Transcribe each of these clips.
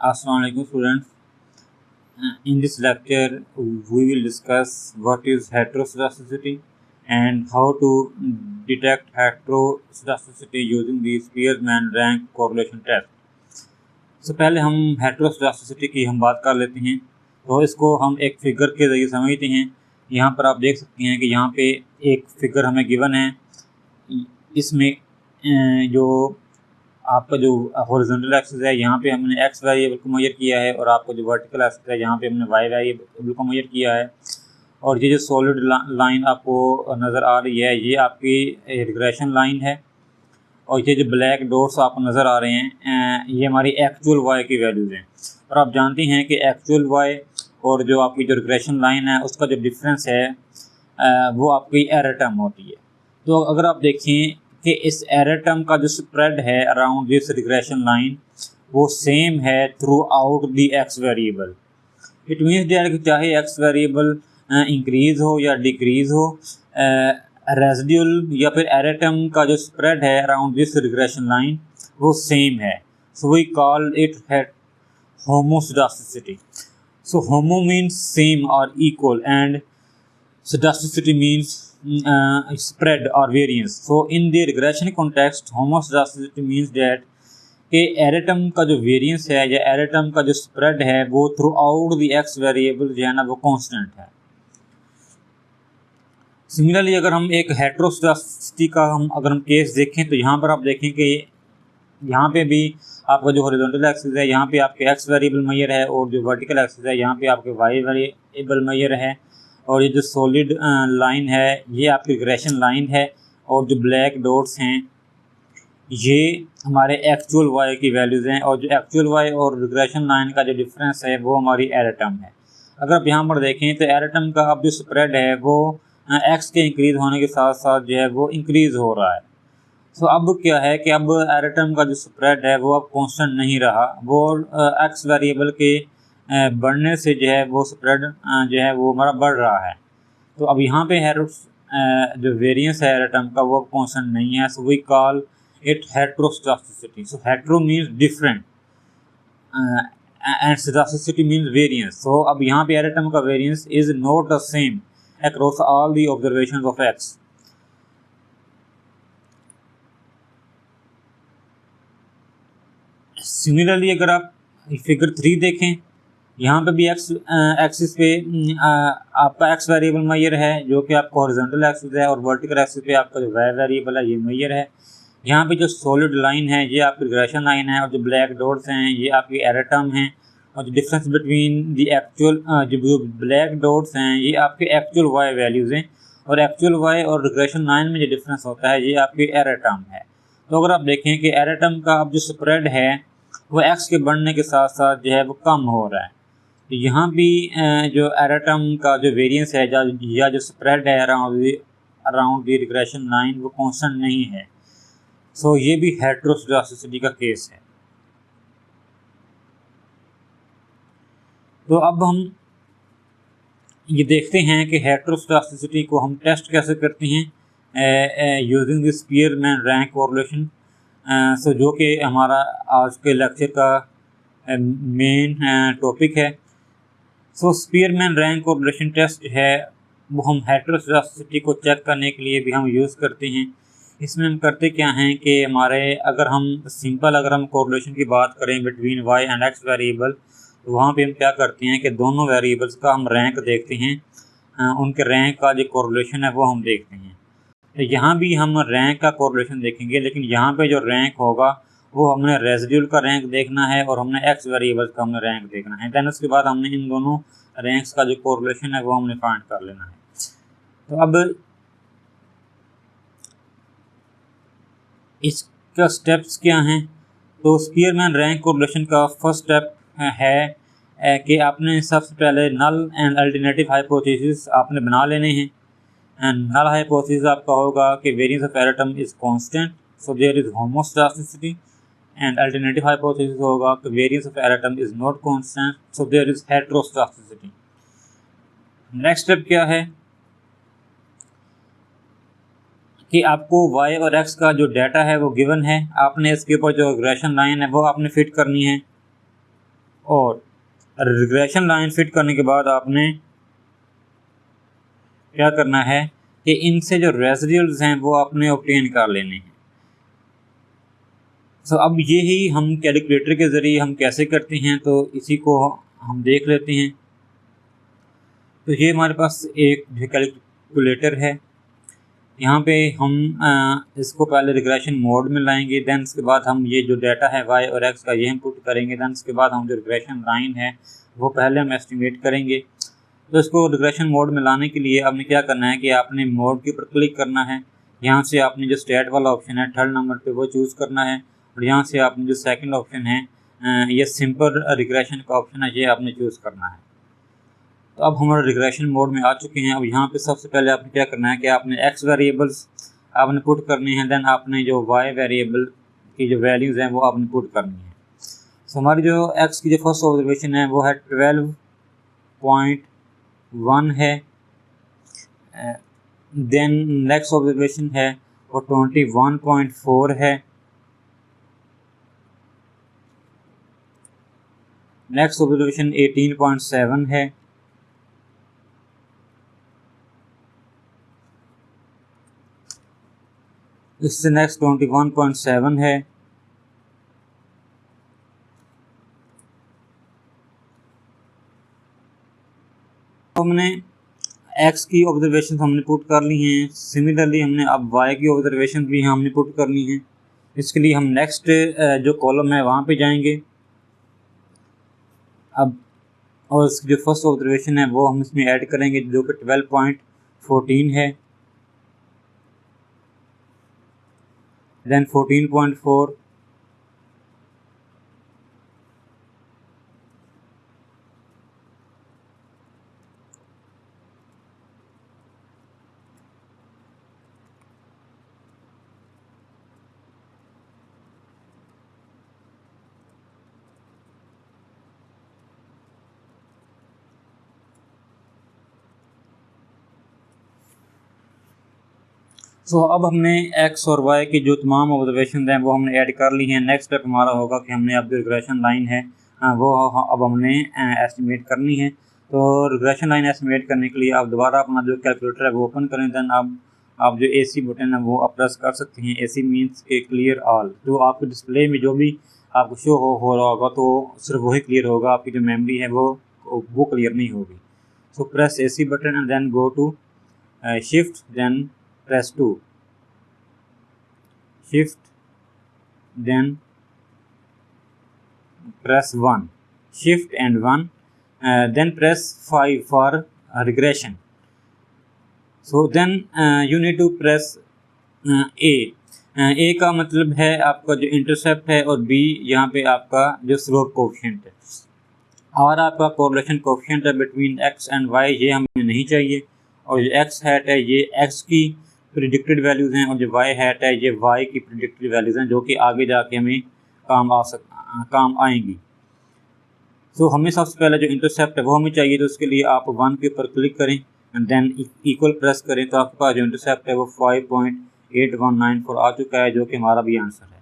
Assalamualaikum students. In this lecture, we will discuss what is heteroscedasticity and how to detect heteroscedasticity using the Spearman rank correlation test. So पहले हम heteroscedasticity की हम बात कर लेते हैं। तो इसको हम एक फिगर के ज़रिए समझते हैं। यहाँ पर आप देख सकते हैं कि यहाँ पे एक फिगर हमें गिवन है। इसमें जो आपका जो हॉरिजॉन्टल एक्सिस है यहाँ पे हमने एक्स वेरिएबल को मेजर किया है, और आपका जो वर्टिकल एक्सिस है यहाँ पे हमने वाई वेरिएबल को मेजर किया है। और ये जो सॉलिड लाइन आपको नज़र आ रही है ये आपकी रिग्रेशन लाइन है, और ये जो ब्लैक डॉट्स आपको नज़र आ रहे हैं ये हमारी एक्चुअल वाई की वैल्यूज़ हैं। और आप जानते हैं कि एक्चुअल वाई और जो आपकी जो रिग्रेशन लाइन है उसका जो डिफरेंस है वो आपकी एरर टर्म होती है। तो अगर आप देखें कि इस एरर टर्म का जो स्प्रेड है अराउंड दिस रिग्रेशन लाइन वो सेम है through out the x variable. It means that कि चाहे एक्स वेरिएबल इंक्रीज़ हो या डिक्रीज़ हो, रेजिड्यूल या फिर एरर टर्म का जो स्प्रेड है अराउंड दिस रिग्रेशन लाइन वो सेम है। So we call it homoscedasticity. So homo means same or equal and scedasticity means spread or variance. So in the regression context homoscedasticity means that कि error term का जो variance है या error term का जो spread है वो through out the X variable जो है ना वो कांस्टेंट है। सिमिलरली अगर हम एक हेटरोस्केडास्टिसिटी का अगर हम केस देखें तो यहाँ पर आप देखें कि यहाँ पे भी आपका जो हॉरिजॉन्टल एक्सिस है यहाँ पे आपके एक्स वेरिएबल मेजर है, और जो वर्टिकल एक्सिस है यहाँ पे आपके वाई वेरिएबल मेजर है, और ये जो सॉलिड लाइन है ये आपकी रिग्रेशन लाइन है, और जो ब्लैक डॉट्स हैं ये हमारे एक्चुअल वाई की वैल्यूज़ हैं, और जो एक्चुअल वाई और रिग्रेशन लाइन का जो डिफरेंस है वो हमारी एरर टर्म है। अगर आप यहाँ पर देखें तो एरर टर्म का अब जो स्प्रेड है वो एक्स के इंक्रीज़ होने के साथ साथ जो है वो इंक्रीज़ हो रहा है। तो अब क्या है कि अब एरर टर्म का जो स्प्रेड है वो अब कांस्टेंट नहीं रहा, वो एक्स वेरिएबल के बढ़ने से जो है वो स्प्रेड जो है वो हमारा बढ़ रहा है। तो अब यहाँ पे जो वेरिएंस है एरर टर्म का वो अब कांस्टेंट नहीं है। So we call it heteroscedasticity. So hetero means different and scedasticity means variance. So अब यहाँ पे एरर टर्म का variance is not the same across all the observations of X. Similarly अगर आप फिगर 3 देखें यहाँ पे भी एक्सिस पे आपका एक्स वेरिएबल मेजर है जो कि आपका हॉरिजॉन्टल एक्सिस है, और वर्टिकल एक्सिस पे आपका जो वाई वेरिएबल है ये मेजर है। यहाँ पे जो सॉलिड लाइन है ये आपकी रिग्रेशन लाइन है, और जो ब्लैक डॉट्स हैं ये आपकी एरर टर्म है, और जो डिफरेंस बिटवीन दी एक्चुअल जो ब्लैक डॉट्स हैं ये आपके एक्चुअल वाई वैल्यूज़ हैं, और एक्चुअल वाई और रिग्रेशन लाइन में जो डिफरेंस होता है ये आपकी एरर टर्म है। तो अगर आप देखें कि एरर टर्म का अब जो स्प्रेड है वो एक्स के बढ़ने के साथ साथ जो है वो कम हो रहा है। तो यहाँ भी जो एरर टर्म का जो वेरिएंस है या जो स्प्रेड है अराउंड द रिग्रेशन लाइन वो कांस्टेंट नहीं है। सो ये भी हेटरोस्केडास्टिसिटी का केस है। तो अब हम ये देखते हैं कि हेटरोस्केडास्टिसिटी को हम टेस्ट कैसे करते हैं using the Spearman rank correlation. So जो कि हमारा आज के लेक्चर का मेन टॉपिक है। सो स्पीयरमैन रैंक कोरिलेशन टेस्ट है वो हम हेटरोस्केडास्टिसिटी को चेक करने के लिए भी हम यूज़ करते हैं। इसमें हम करते क्या हैं कि हमारे अगर हम कोरिलेशन की बात करें between Y and X variable, तो वहाँ पे हम क्या करते हैं कि दोनों वेरिएबल्स का हम रैंक देखते हैं, उनके रैंक का जो कोरिलेशन है वो हम देखते हैं। तो यहाँ भी हम रैंक का कोरिलेशन देखेंगे, लेकिन यहाँ पे जो रैंक होगा वो हमने रेजिड्यूल का रैंक देखना है, और हमने एक्स वेरिएबल्स का हमने रैंक देखना है। दैन उसके बाद हमने इन दोनों रैंक्स का जो कोरिलेशन है वो हमने फाइंड कर लेना है। तो अब इसका स्टेप्स क्या हैं? तो स्पीयरमैन रैंक कोरिलेशन का फर्स्ट स्टेप है कि आपने सबसे पहले नल एंड अल्टरनेटिव हाइपोथेसिस आपने बना लेने हैं। एंड नल हाइपोथेसिस आपका होगा कि variance of error term is constant, so there is homoscedasticity. And alternative hypothesis होगा कि variance of error term is not constant, so there is heteroscedasticity. Next step क्या है कि आपको y और x का जो डाटा है वो गिवन है, आपने इसके ऊपर जो रिग्रेशन लाइन है वो आपने फिट करनी है। और रिग्रेशन लाइन फिट करने के बाद आपने क्या करना है कि इनसे जो रेसिड्यूल्स हैं वो आपने ऑब्टेन कर लेने हैं। सो अब यही हम कैलकुलेटर के ज़रिए हम कैसे करते हैं, तो इसी को हम देख लेते हैं। तो ये हमारे पास एक जो कैलकुलेटर है, यहाँ पे हम इसको पहले रिग्रेशन मोड में लाएंगे, देन उसके बाद हम ये जो डाटा है y और x का ये हम पुट करेंगे, देन उसके बाद हम जो रिग्रेशन लाइन है वो पहले हम एस्टिमेट करेंगे। तो इसको रिग्रेशन मोड में लाने के लिए आपने क्या करना है कि आपने मोड के ऊपर क्लिक करना है, यहाँ से आपने जो स्टेट वाला ऑप्शन है थर्ड नंबर पे वो चूज़ करना है, और यहाँ से आपने जो सेकंड ऑप्शन है ये सिंपल रिग्रेशन का ऑप्शन है, ये आपने चूज़ करना है। तो अब हमारे रिग्रेशन मोड में आ चुके हैं। अब यहाँ पे सबसे पहले आपने क्या करना है कि आपने x वेरिएबल्स आपने पुट करनी है, देन आपने जो y वेरिएबल की जो वैल्यूज़ हैं वो आपने पुट करनी है। सो हमारी जो x की जो फर्स्ट ऑब्जर्वेशन है वो है 12.1 है, देन नेक्स्ट ऑब्जर्वेशन है वो 21.4 है, नेक्स्ट ऑब्जर्वेशन 18.7 है, इससे नेक्स्ट 21.7 है, हमने x की ऑब्जर्वेशन हमने पुट कर ली हैं। सिमिलरली हमने अब y की ऑब्जर्वेशन भी हमने पुट करनी है। इसके लिए हम नेक्स्ट जो कॉलम है वहाँ पे जाएंगे अब, और इसकी जो फर्स्ट ऑब्जर्वेशन है वो हम इसमें ऐड करेंगे जो कि 12.14 है, देन 14.4, सो अब हमने x और y की जो तमाम ऑब्जर्वेशन हैं वो हमने ऐड कर ली हैं। नेक्स्ट स्टेप हमारा होगा कि हमने अब जो रिग्रेशन लाइन है वो अब हमने एस्टिमेट करनी है। तो रिग्रेशन लाइन एस्टिमेट करने के लिए आप दोबारा अपना जो कैलकुलेटर है वो ओपन करें, देन आप जो AC बटन है वो आप प्रेस कर सकते हैं। AC मीन्स के क्लियर ऑल, जो आपके डिस्प्ले में जो भी आपको शो हो रहा होगा तो सिर्फ वही क्लियर होगा, आपकी जो मेमोरी है वो क्लियर नहीं होगी। So press AC button and then go to shift, then press 2, shift, then press 1, shift and 1, then press 5 for regression. So then you need to press A. A का मतलब है आपका जो इंटरसेप्ट है, और B यहाँ पे आपका जो स्लोप कोफिशिएंट है, और आपका कोरिलेशन कोफिशिएंट है बिटवीन x एंड y, ये हमें नहीं चाहिए। और जो x हैट है ये x की प्रिडिक्टेड वैल्यूज़ हैं, और जो y हैट है ये y की प्रिडिक्टेड वैल्यूज़ हैं, जो कि आगे जाके हमें काम आएंगी। तो हमें सबसे पहले जो इंटरसेप्ट है वो हमें चाहिए, तो उसके लिए आप 1 के ऊपर क्लिक करें एंड देन इक्वल प्रेस करें, तो आपके पास जो इंटरसेप्ट है वो 5.8194 आ चुका है, जो कि हमारा भी आंसर है।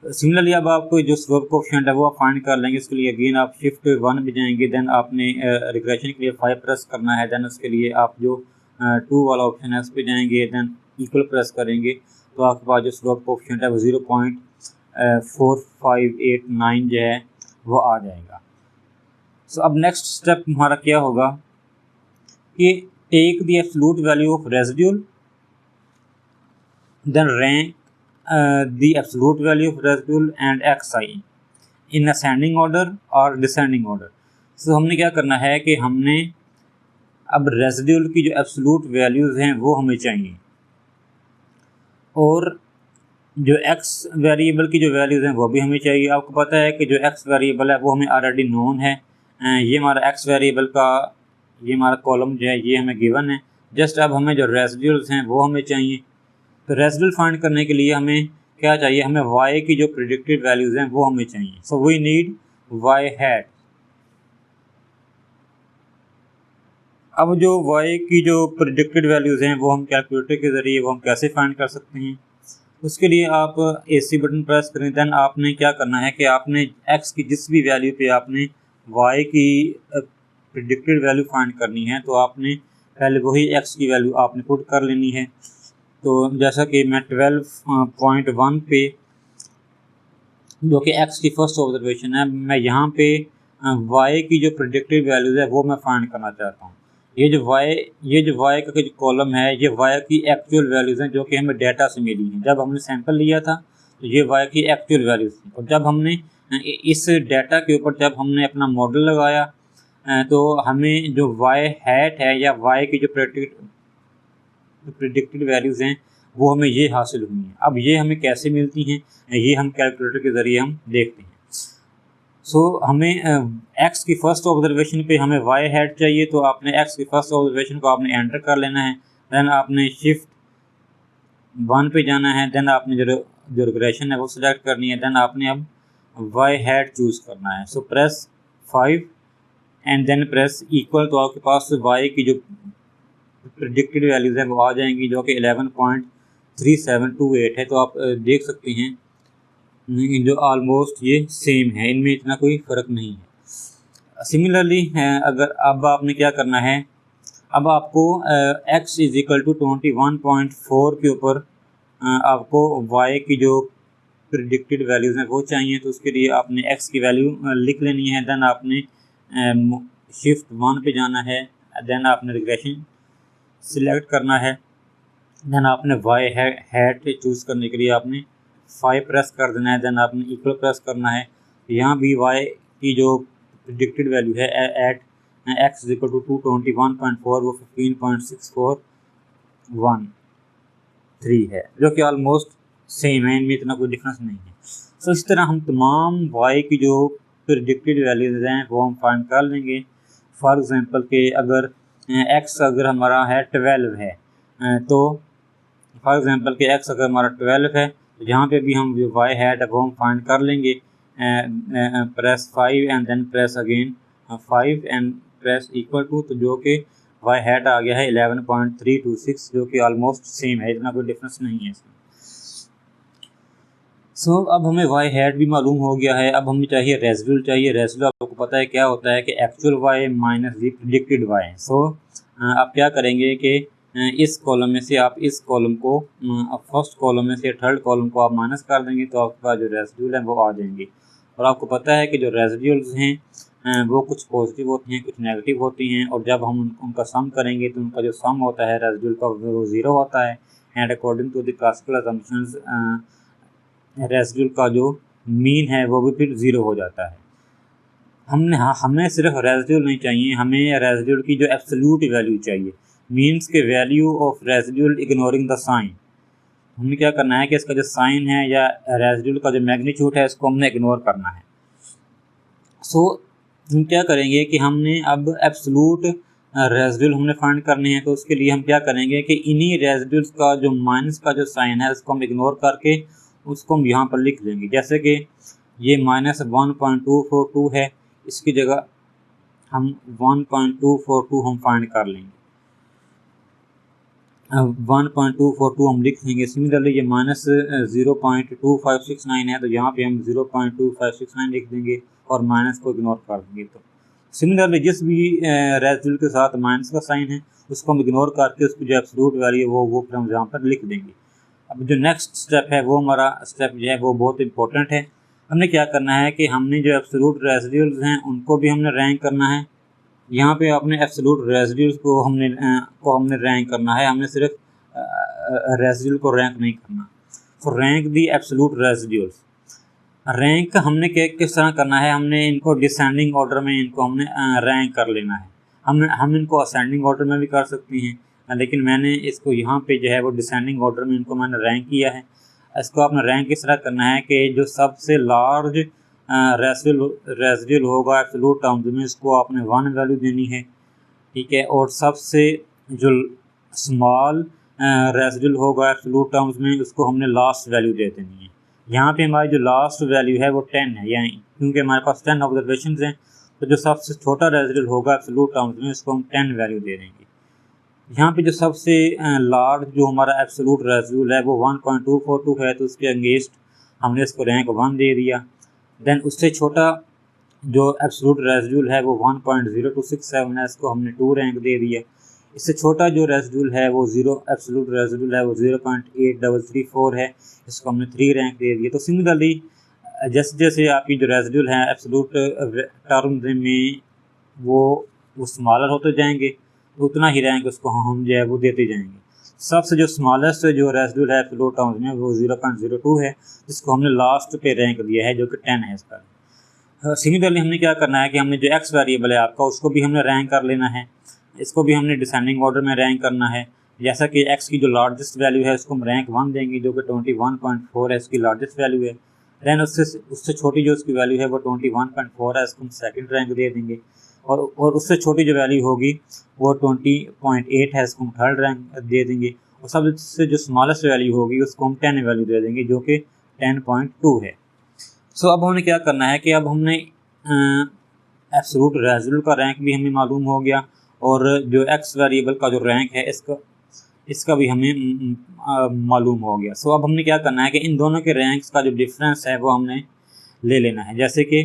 सिमिलरली अब आपको जो स्लोप कोफिशिएंट है वो आप फाइंड कर लेंगे। इसके लिए अगेन आप शिफ्ट 1 में जाएंगे, देन आपने रिग्रेशन के लिए 5 प्रेस करना है, देन उसके लिए आप जो 2 वाला ऑप्शन है उस पर जाएंगे, देन इक्वल प्रेस करेंगे, तो आपके पास जो स्लोप कोफिशिएंट है वो 0.4589 जो है वो आ जाएगा। सो अब नेक्स्ट स्टेप हमारा क्या होगा कि take the absolute value of residual, then rank the absolute value of residual and xi in ascending order और डिसेंडिंग ऑर्डर। सो हमने क्या करना है कि हमने अब रेसिड्यूल की जो एब्सोल्यूट वैल्यूज़ हैं वो हमें चाहिए, और जो x वेरिएबल की जो वैल्यूज़ हैं वो भी हमें चाहिए। आपको पता है कि जो x वेरिएबल है वो हमें ऑलरेडी नोन है, ये हमारा x वेरिएबल का ये हमारा कॉलम जो है ये हमें गिवन है। जस्ट अब हमें जो रेसिड्यूल्स हैं वो हमें चाहिए। तो रेसिड्यूल फाइंड करने के लिए हमें क्या चाहिए, हमें y की जो प्रिडिक्टेड वैल्यूज़ हैं वो हमें चाहिए। So we need y hat. अब जो y की जो प्रिडिक्टेड वैल्यूज़ हैं वो हम कैलकुलेटर के ज़रिए वो हम कैसे फाइंड कर सकते हैं। उसके लिए आप AC बटन प्रेस करें। देन आपने क्या करना है कि आपने x की जिस भी वैल्यू पे आपने y की प्रिडिक्टेड वैल्यू फाइंड करनी है, तो आपने पहले वही x की वैल्यू आपने पुट कर लेनी है। तो जैसा कि मैं 12.1 पे, जो कि x की फर्स्ट ऑब्जर्वेशन है, मैं यहाँ पे y की जो प्रिडिक्टेड वैल्यूज़ है वो मैं फाइंड करना चाहता हूँ। ये जो y का जो कॉलम है, ये y की एक्चुअल वैल्यूज़ हैं जो कि हमें डाटा से मिली हैं। जब हमने सैंपल लिया था तो ये y की एक्चुअल वैल्यूज़ थी, और जब हमने इस डाटा के ऊपर जब हमने अपना मॉडल लगाया तो हमें जो y हैट है या y की जो प्रिडिक्टेड वैल्यूज़ हैं वो हमें ये हासिल हुई हैं। अब ये हमें कैसे मिलती हैं, ये हम कैलकुलेटर के ज़रिए हम देखते हैं। हमें x की फर्स्ट ऑब्जर्वेशन पे हमें y हैट चाहिए, तो आपने x की फर्स्ट ऑब्जर्वेशन को आपने एंटर कर लेना है। देन आपने शिफ्ट 1 पे जाना है। देन आपने जो रिग्रेशन है वो सिलेक्ट करनी है। देन आपने अब y हैट चूज़ करना है। So press 5 and then press equal, तो आपके पास y की जो प्रिडिक्टेड वैल्यूज़ हैं वो आ जाएंगी, जो कि 11.3728 है। तो आप देख सकते हैं जो ऑलमोस्ट ये सेम है, इनमें इतना कोई फ़र्क नहीं है। सिमिलरली अगर अब आपने क्या करना है, अब आपको x इज इक्वल टू 21.4 के ऊपर आपको y की जो प्रिडिक्टेड वैल्यूज़ हैं वो चाहिए। तो उसके लिए आपने x की वैल्यू लिख लेनी है। देन आपने शिफ्ट 1 पे जाना है। देन आपने रिग्रेशन सिलेक्ट करना है। देन आपने y हैट चूज़ करने के लिए आपने 5 प्रेस कर देना है। देन आपने इक्वल प्रेस करना है। यहाँ भी y की जो प्रिडिक्टेड वैल्यू है at x is equal to 221.4 वो 15.641 है, जो कि ऑलमोस्ट सेम है, इनमें इतना कोई डिफरेंस नहीं है। सो इस तरह हम तमाम y की जो प्रिडिक्टेड वैल्यूज़ हैं वो हम फाइंड कर लेंगे। फॉर एग्जांपल के अगर x अगर हमारा है 12 है, तो फॉर एग्जांपल के x अगर हमारा 12 है, तो यहाँ पे भी हम जो y हैट है वो हम फाइंड कर लेंगे। Press 5 and then press again 5 and press equal to, तो जो कि y हैट आ गया है 11.326, जो कि ऑलमोस्ट सेम है, इतना कोई डिफरेंस नहीं है इसमें। अब हमें y हैट भी मालूम हो गया है। अब हमें चाहिए रेसिड्यूल चाहिए। रेसिड्यूल आपको पता है क्या होता है कि एक्चुअल y माइनस दी प्रिडिक्टेड y। आप क्या करेंगे कि इस कॉलम में से आप इस कॉलम को फर्स्ट कॉलम में से थर्ड कॉलम को आप माइनस कर देंगे, तो आपके पास जो रेसिड्यूल है वो आ जाएंगे। और आपको पता है कि जो रेसिड्यूल्स हैं वो कुछ पॉजिटिव होती हैं, कुछ नेगेटिव होती हैं, और जब हम उनका सम करेंगे तो उनका जो सम होता है रेसिड्यूल का वो 0 होता है। And according to the classical assumptions residual का जो मीन है वो भी फिर 0 हो जाता है। हमें सिर्फ रेसिड्यूल नहीं चाहिए, हमें रेसिड्यूल की जो एब्सोल्यूट वैल्यू चाहिए, मीन्स के value of residual ignoring the sign. हमें क्या करना है कि इसका जो साइन है या रेसिड्यूल का जो मैग्नीट्यूड है इसको हमने इग्नोर करना है। हम क्या करेंगे कि हमने अब एब्सोल्यूट रेसिड्यूल हमने फाइंड करने हैं। तो उसके लिए हम क्या करेंगे कि इन्हीं रेसिड्यूल्स का जो माइनस का जो साइन है उसको हम इग्नोर करके उसको हम यहाँ पर लिख देंगे। जैसे कि ये -1.242 है, इसकी जगह हम 1.242 हम फाइंड कर लेंगे। 1.242 हम लिख देंगे। सिमिलरली ये -0.2569 है, तो यहाँ पे हम 0.2569 लिख देंगे और माइनस को इग्नोर कर देंगे। तो सिमिलरली जिस भी रेसिड्यूल के साथ माइनस का साइन है उसको हम इग्नोर करके उसकी जो एब्सोल्यूट वैल्यू है वो फिर हम यहाँ पर लिख देंगे। अब जो नेक्स्ट स्टेप है वो हमारा स्टेप जो है वो बहुत इंपॉर्टेंट है। हमने क्या करना है कि हमने जो एब्सोल्यूट रेसिड्यूल्स हैं उनको भी हमने रैंक करना है। यहाँ पे अपने एब्सोल्यूट रेसिड्यूल्स को हमने रैंक करना है, हमने सिर्फ रेसिड्यूल को रैंक नहीं करना। Rank the absolute residuals. Rank हमने किस तरह करना है, हमने इनको डिसेंडिंग ऑर्डर में इनको हमने रैंक कर लेना है। हम इनको असेंडिंग ऑर्डर में भी कर सकते हैं, लेकिन मैंने इसको यहाँ पे जो है वो डिसेंडिंग ऑर्डर में इनको मैंने रैंक किया है। इसको आपने रैंक किस तरह करना है कि जो सबसे लार्ज रेसिड्यूल होगा एब्सोल्यूट टर्म्स में उसको आपने 1 वैल्यू देनी है, ठीक है। और सबसे जो स्मॉल रेसिड्यूल होगा एब्सोल्यूट टर्म्स में उसको हमने लास्ट वैल्यू दे देनी है। यहाँ पे हमारी जो लास्ट वैल्यू है वो 10 है, यानी क्योंकि हमारे पास 10 ऑब्जर्वेशन हैं, तो जो सबसे छोटा रेसिड्यूल होगा एब्सोल्यूट टर्म्स में उसको हम 10 वैल्यू दे देंगे। यहाँ पे जो सबसे लार्ज जो हमारा एब्सोल्यूट रेसिड्यूल है वो 1.242 है, तो उसके अगेंस्ट हमने इसको रैंक 1 दे दिया। देन उससे छोटा जो एब्सोल्यूट रेसिड्यूल है वो 1.0267 है, इसको हमने 2 रैंक दे दिया। इससे छोटा जो रेसिड्यूल है वो एब्सोल्यूट रेसिड्यूल है वो 0.8334 है, इसको हमने 3 रैंक दे दिया। तो सिमिलरली जैसे जैसे आपकी जो रेसिड्यूल है एब्सोल्यूट टर्म्स में वो स्मॉलर होते जाएंगे, तो उतना ही रैंक उसको हम जो है वो देते जाएंगे। सबसे जो स्मॉलेस्ट जो रेसिड्यूल है एब्सोल्यूट टर्म्स में वो 0.02 है, जिसको हमने लास्ट पे रैंक दिया है जो कि 10 है इसका। सिमिलरली हमने क्या करना है कि हमने जो एक्स वेरिएबल है आपका उसको भी हमने रैंक कर लेना है, इसको भी हमने डिसेंडिंग ऑर्डर में रैंक करना है। जैसा कि एक्स की जो लार्जेस्ट वैल्यू है उसको हम रैंक 1 देंगे, जो कि 21.4 है, इसकी लार्जेस्ट वैल्यू है। दैन उससे छोटी जो उसकी वैल्यू है वो 21.4 है, इसको हम सेकंड रैंक दे देंगे। और उससे छोटी जो वैल्यू होगी वो 20.8 है, इसको हम थर्ड रैंक दे देंगे। और सबसे जो स्मॉलेस्ट वैल्यू होगी उसको हम 10 वैल्यू दे देंगे, जो कि 10.2 है। सो अब हमने क्या करना है कि अब हमने एब्सोल्यूट रेसिड्यूल का रैंक भी हमें मालूम हो गया, और जो एक्स वेरिएबल का जो रैंक है इसका भी हमें मालूम हो गया। सो अब हमने क्या करना है कि इन दोनों के रैंक्स का जो डिफरेंस है वो हमने ले लेना है। जैसे कि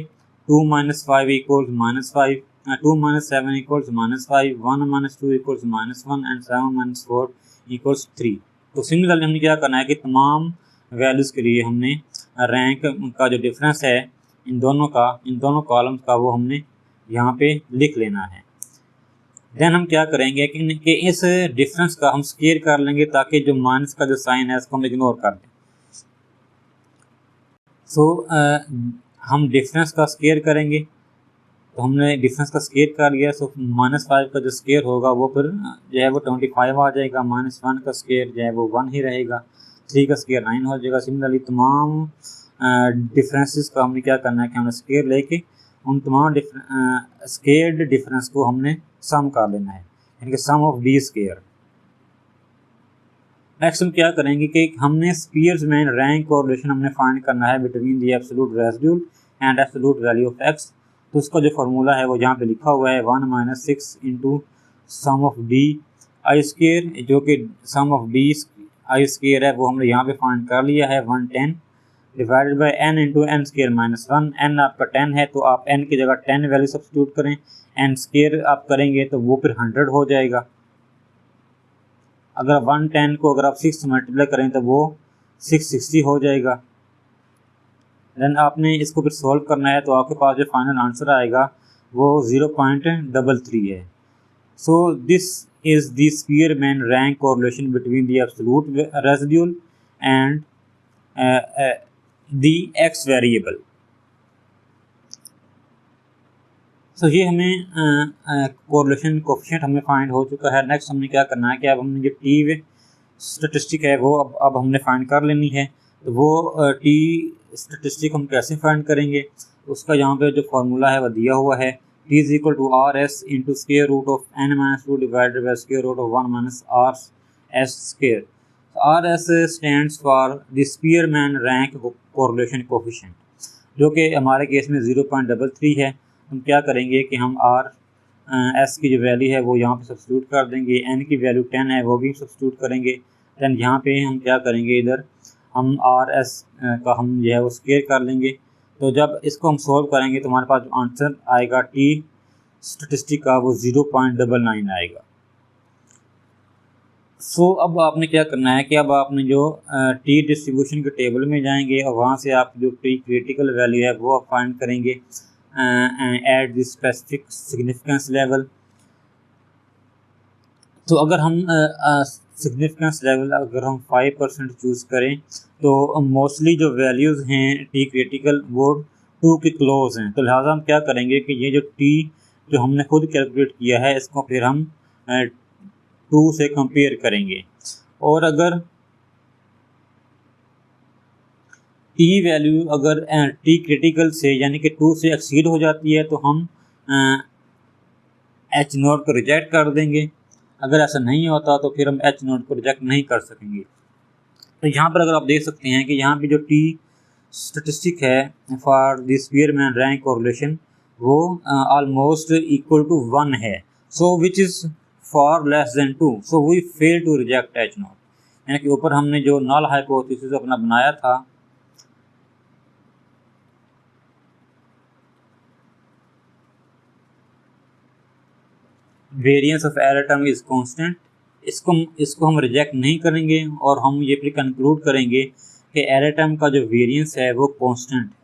2 - 5 = -5, 2 - 7 = -5, 1 - 2 = -1 एंड 7 - 4 = 3। तो सिमिलरली हमने क्या करना है कि तमाम वैल्यूज़ के लिए हमने रैंक का जो डिफरेंस है इन दोनों कॉलम्स का वो हमने यहाँ पे लिख लेना है। देन हम क्या करेंगे कि इस डिफरेंस का हम स्क्वायर कर लेंगे, ताकि जो माइनस का जो साइन है उसको हम इग्नोर कर दें। सो हम डिफरेंस का स्क्वायर करेंगे, तो हमने डिफरेंस का स्क्वायर कर लिया। सो -5 का जो स्क्वायर होगा वो फिर जो है वो 25 आ जाएगा, -1 का स्क्वायर जो है वो 1 ही रहेगा, 3 का स्क्वायर 9 हो जाएगा। सिमिलरली तमाम डिफरेंसेस का हमने क्या करना है कि हमने स्क्वायर लेके उन तमाम स्क्वायर्ड डिफरेंस को हमने सम कर लेना है, यानी कि sum of D square. Next हम क्या करेंगे कि हमने स्पीयर्समैन रैंक और रिलेशन हमने फाइंड करना है between the absolute residual and absolute value of x. तो उसका जो फार्मूला है वो यहाँ पे लिखा हुआ है 1 - 6 × sum of D I square, जो कि sum of D I square है वो हमने यहाँ पे फाइंड कर लिया है 110 divided by n × n square -1। n आपका 10 है, तो आप n की जगह 10 वैल्यू सब्स्टिट्यूट करें, n स्क्वायर आप करेंगे तो वो फिर 100 हो जाएगा। अगर 110 को अगर आप 6 से मल्टीप्लाई करें तो वो 660 हो जाएगा। देन आपने इसको फिर सॉल्व करना है, तो आपके पास जो फाइनल आंसर आएगा वो 0.33 है। So this is the Spearman rank correlation between the absolute residual and the X variable. So ये हमें कोरिलेशन कोफिशिएंट हमें फाइंड हो चुका है। नेक्स्ट हमने क्या करना है कि अब हमने जो टी स्टैटिस्टिक है वो अब हमने फाइंड कर लेनी है। तो वो टी स्टैटिस्टिक हम कैसे फाइंड करेंगे, उसका यहाँ पे जो फार्मूला है वो दिया हुआ है, T = RS × square root of n - 2 divided by square root of 1 - RS square. RS stands for the Spearman rank correlation coefficient, जो कि हमारे केस में 0.33 है। हम क्या करेंगे कि हम RS की जो वैल्यू है वो यहाँ पे सब्स्टिट्यूट कर देंगे, n की वैल्यू 10 है वो भी सब्स्टिट्यूट करेंगे। दैन यहाँ पे हम क्या करेंगे, इधर हम RS का हम जो है वो स्क्वायर कर लेंगे। तो जब इसको हम सॉल्व करेंगे तो हमारे पास जो आंसर आएगा टी स्टैटिस्टिक का वो 0.99 आएगा। सो अब आपने क्या करना है कि अब आपने जो टी डिस्ट्रीब्यूशन के टेबल में जाएंगे और वहाँ से आप जो टी क्रिटिकल वैल्यू है वो आप फाइंड करेंगे at the specific significance level. तो अगर हम सिग्निफिकेंस लेवल अगर हम 5% चूज़ करें तो मोस्टली जो वैल्यूज़ हैं टी क्रिटिकल वो 2 के क्लोज हैं। तो लिहाजा हम क्या करेंगे कि ये जो टी जो हमने खुद कैलकुलेट किया है इसको फिर हम 2 से कंपेयर करेंगे, और अगर टी वैल्यू अगर टी क्रिटिकल से यानी कि 2 से एक्सीड हो जाती है तो हम H0 को रिजेक्ट कर देंगे। अगर ऐसा नहीं होता तो फिर हम H0 को रिजेक्ट नहीं कर सकेंगे। तो यहाँ पर अगर आप देख सकते हैं कि यहाँ पे जो टी स्टैटिस्टिक है for the Spearman rank correlation वो ऑलमोस्ट इक्वल टू 1 है। So which is far less than 2, so we fail to reject H not. यानी कि ऊपर हमने जो नल हाइपोथेसिस अपना बनाया था, variance of error term is constant, इसको हम रिजेक्ट नहीं करेंगे और हम ये फिर कंक्लूड करेंगे कि एरर टर्म का जो वेरिएंस है वो कांस्टेंट है।